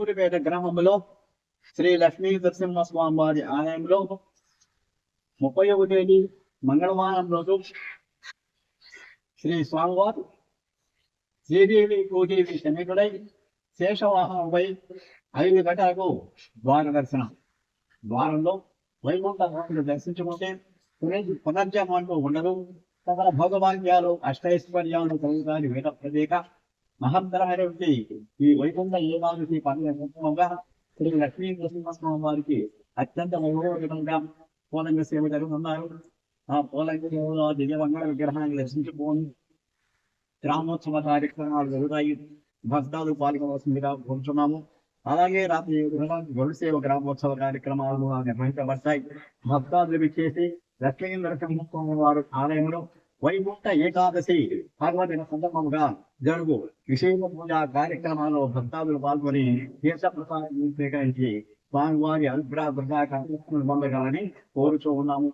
ఊరిపేట గ్రామంలో శ్రీ లక్ష్మీ నరసింహస్వామి వారి ఆలయంలో 30వ తేదీ మంగళవారం రోజు శ్రీ స్వామివారు శ్రీదేవి భూదేవి సమేతుడై శేషవాహనంపై 5 గంటలకు ద్వార దర్శనం. ద్వారంలో వైకుంఠ దర్శించుకుంటే పునర్జన్మ అంటూ ఉండదు. సకల భోగభాగ్యాలు అష్టైశ్వర్యాలు కలుగుతాయి. వేద ప్రత్యేక మహత్తరమైనటువంటి ఈ వైకుంఠ ఏకాదశి పండుగ సందర్భంగా శ్రీ లక్ష్మీ నరసింహస్వామి వారికి అత్యంత వైభవంగా పూలంగ సేవ జరుగుతున్నారు. ఆ పూలంగ సేవలో దివ్యమంగళ విగ్రహాన్ని దర్శించుకొని గ్రామోత్సవ కార్యక్రమాలు జరుగుతాయి. భక్తాలు పాల్గొనవలసిందిగా కోరుచున్నాము. అలాగే రాత్రి 7 గంటలకు గరుడసేవ గ్రామోత్సవ కార్యక్రమాలు నిర్వహించబడతాయి. భక్తాదులు విచ్చేసి లక్ష్మీ నరసింహస్వామి వారి ఆలయంలో వైకుంఠ ఏకాదశి భగవతిన సందర్భంగా జరుగు విశేష పూజా కార్యక్రమాల్లో భక్తాదులు పాల్గొని తీర్థ ప్రసాదం స్వీకరించి స్వామివారి అనుగ్రహ పొందగలని కోరుచూ ఉన్నాము.